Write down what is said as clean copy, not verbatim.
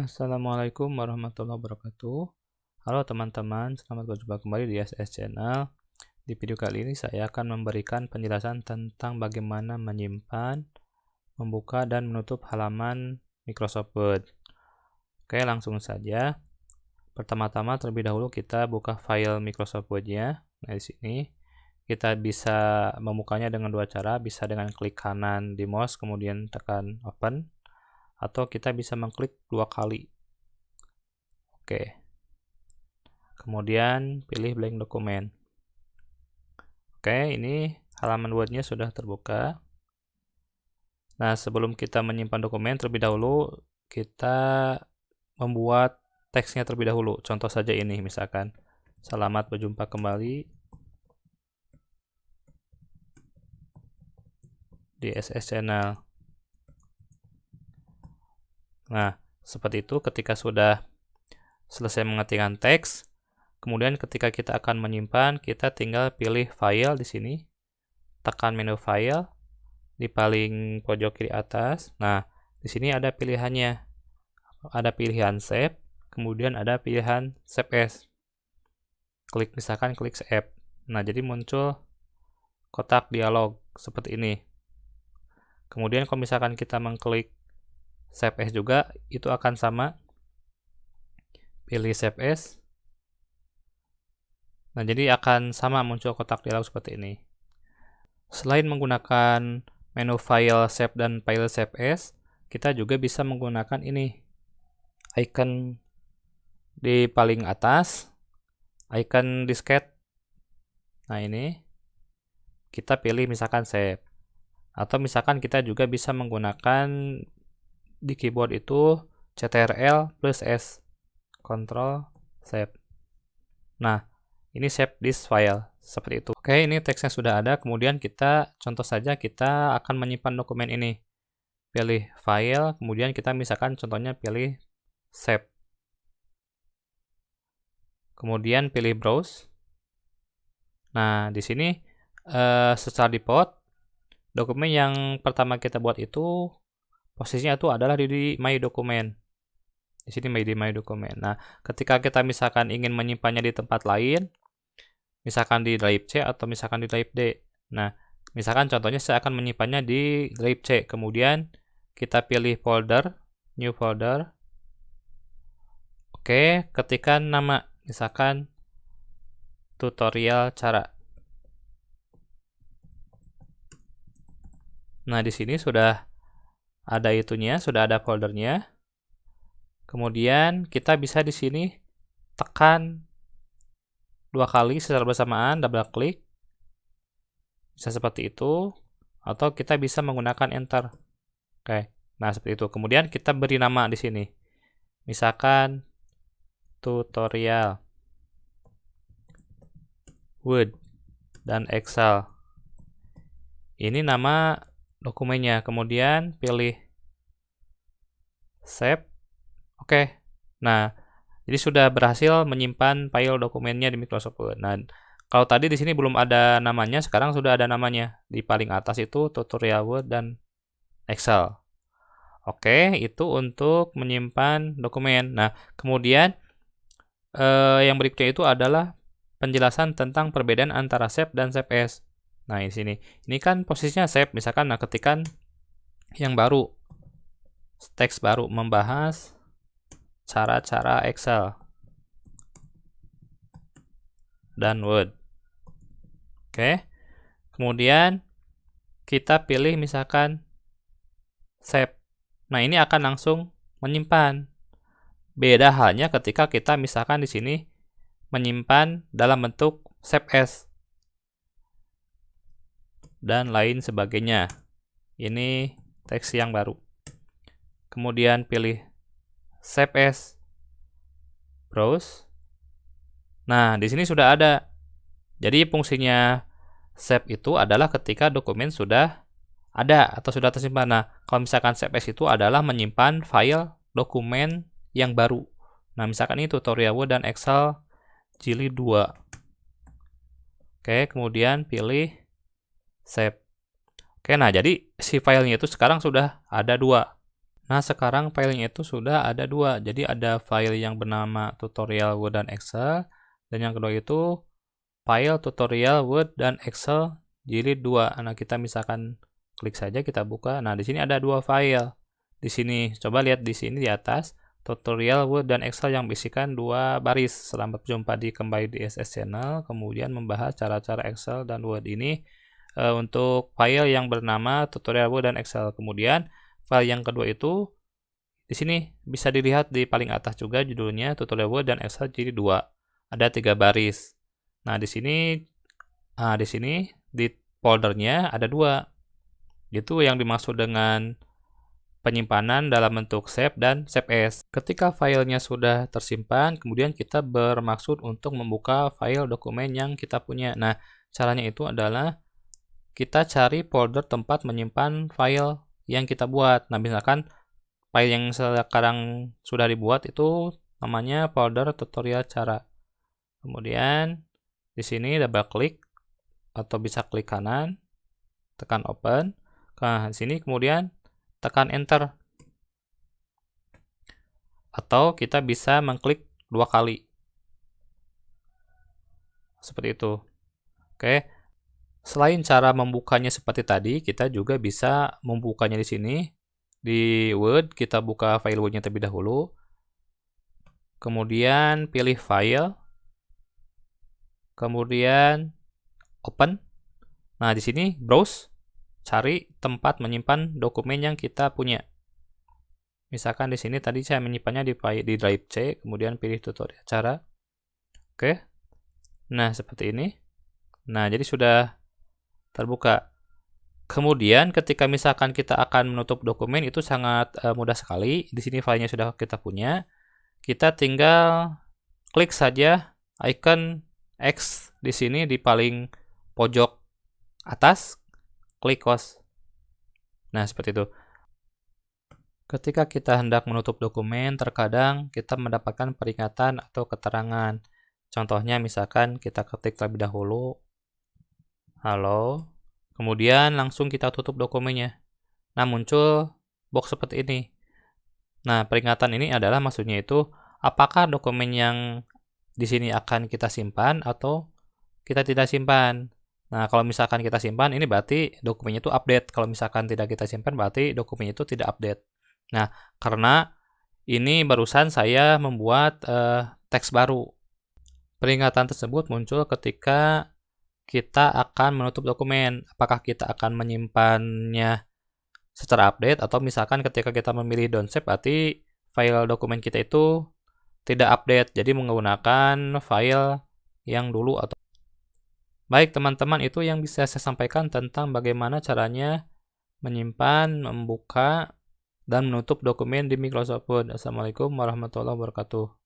Assalamualaikum warahmatullahi wabarakatuh. Halo teman-teman, selamat berjumpa kembali di SS Channel. Di video kali ini saya akan memberikan penjelasan tentang bagaimana menyimpan, membuka, dan menutup halaman Microsoft Word. Oke, langsung saja. Pertama-tama terlebih dahulu kita buka file Microsoft Word-nya. Nah, di sini kita bisa membukanya dengan dua cara, bisa dengan klik kanan di mouse kemudian tekan open, atau kita bisa mengklik dua kali. Oke. Kemudian pilih blank dokumen. Oke, ini halaman Word-nya sudah terbuka. Nah, sebelum kita menyimpan dokumen, terlebih dahulu kita membuat teksnya terlebih dahulu. Contoh saja ini, misalkan selamat berjumpa kembali di SS Channel. Nah, seperti itu ketika sudah selesai mengetikkan teks, kemudian ketika kita akan menyimpan, kita tinggal pilih file di sini, tekan menu file di paling pojok kiri atas. Nah, di sini ada pilihannya. Ada pilihan save, kemudian ada pilihan save as. Misalkan klik save. Nah, jadi muncul kotak dialog seperti ini. Kemudian kalau misalkan kita mengklik save as juga, itu akan sama. Pilih save as. Nah, jadi akan sama muncul kotak dialog seperti ini. Selain menggunakan menu file save dan file save as, kita juga bisa menggunakan ini. Icon di paling atas, icon disket. Nah, ini kita pilih misalkan save. Atau misalkan kita juga bisa menggunakan di keyboard itu Ctrl plus S. Ctrl save. Nah, ini save this file seperti itu. Oke, ini teksnya sudah ada. Kemudian kita contoh saja kita akan menyimpan dokumen ini. Pilih file, kemudian kita misalkan contohnya pilih save. Kemudian pilih browse. Nah, di sini secara default dokumen yang pertama kita buat itu posisinya itu adalah di my document. Di sini di my document. Nah, ketika kita misalkan ingin menyimpannya di tempat lain, misalkan di drive C atau misalkan di drive D. Nah, misalkan contohnya saya akan menyimpannya di drive C. Kemudian kita pilih folder, new folder. Oke, ketikkan nama, misalkan tutorial cara. Nah, di sini sudah ada itunya, sudah ada foldernya. Kemudian kita bisa di sini tekan dua kali secara bersamaan, double klik. Bisa seperti itu, atau kita bisa menggunakan enter. Oke, nah seperti itu. Kemudian kita beri nama di sini. Misalkan tutorial Word dan Excel. Ini nama dokumennya. Kemudian pilih save. Oke. Nah, jadi sudah berhasil menyimpan file dokumennya di Microsoft Word. Nah, kalau tadi di sini belum ada namanya, sekarang sudah ada namanya. Di paling atas itu tutorial Word dan Excel. Oke, itu untuk menyimpan dokumen. Nah, kemudian yang berikutnya itu adalah penjelasan tentang perbedaan antara save dan save as. Nah, di sini. Ini kan posisinya save, misalkan nah ketikan yang baru. Teks baru membahas cara-cara Excel dan Word. Oke. Kemudian kita pilih misalkan save. Nah, ini akan langsung menyimpan. Beda halnya ketika kita misalkan di sini menyimpan dalam bentuk save as dan lain sebagainya. Ini teks yang baru. Kemudian pilih save as, browse. Nah, di sini sudah ada. Jadi fungsinya save itu adalah ketika dokumen sudah ada atau sudah tersimpan. Nah, kalau misalkan save as itu adalah menyimpan file dokumen yang baru. Nah, misalkan ini tutorial Word dan Excel jilid 2. Oke, kemudian pilih save. Oke, nah jadi si filenya itu sekarang sudah ada 2. Nah, sekarang filenya itu sudah ada dua. Jadi ada file yang bernama tutorial Word dan Excel, dan yang kedua itu file tutorial Word dan Excel jilid 2. Nah, kita misalkan klik saja, kita buka. Nah, di sini ada dua file. Di sini, coba lihat di sini di atas, tutorial Word dan Excel yang berisikan dua baris. Selamat berjumpa di Kembali di SS Channel, kemudian membahas cara-cara Excel dan Word ini untuk file yang bernama tutorial Word dan Excel. Kemudian file yang kedua itu di sini bisa dilihat di paling atas juga judulnya tutorial Word dan Excel jilid 2. Ada 3 baris. Nah, di sini di foldernya ada 2. Itu yang dimaksud dengan penyimpanan dalam bentuk save dan save as. Ketika filenya sudah tersimpan, kemudian kita bermaksud untuk membuka file dokumen yang kita punya. Nah, caranya itu adalah kita cari folder tempat menyimpan file yang kita buat. Nah, misalkan file yang sekarang sudah dibuat itu namanya folder tutorial cara. Kemudian di sini double klik atau bisa klik kanan, tekan open. Nah, di sini kemudian tekan enter. Atau kita bisa mengklik 2 kali. Seperti itu. Oke. Selain cara membukanya seperti tadi, kita juga bisa membukanya di sini. Di Word, kita buka file Word-nya terlebih dahulu. Kemudian pilih file. Kemudian open. Nah, di sini browse, cari tempat menyimpan dokumen yang kita punya. Misalkan di sini tadi saya menyimpannya di drive C, kemudian pilih tutorial cara. Oke. Nah, seperti ini. Nah, jadi sudah terbuka. Kemudian ketika misalkan kita akan menutup dokumen itu sangat mudah sekali. Di sini filenya sudah kita punya. Kita tinggal klik saja icon X di sini di paling pojok atas, klik close. Nah, seperti itu. Ketika kita hendak menutup dokumen, terkadang kita mendapatkan peringatan atau keterangan. Contohnya misalkan kita ketik terlebih dahulu, halo, kemudian langsung kita tutup dokumennya. Nah, muncul box seperti ini. Nah, peringatan ini adalah maksudnya itu apakah dokumen yang di sini akan kita simpan atau kita tidak simpan. Nah, kalau misalkan kita simpan, ini berarti dokumennya itu update. Kalau misalkan tidak kita simpan, berarti dokumennya itu tidak update. Nah, karena ini barusan saya membuat teks baru. Peringatan tersebut muncul ketika kita akan menutup dokumen. Apakah kita akan menyimpannya secara update, atau misalkan ketika kita memilih don't save, berarti file dokumen kita itu tidak update, jadi menggunakan file yang dulu atau baik teman-teman, itu yang bisa saya sampaikan tentang bagaimana caranya menyimpan, membuka, dan menutup dokumen di Microsoft Word. Assalamualaikum warahmatullahi wabarakatuh.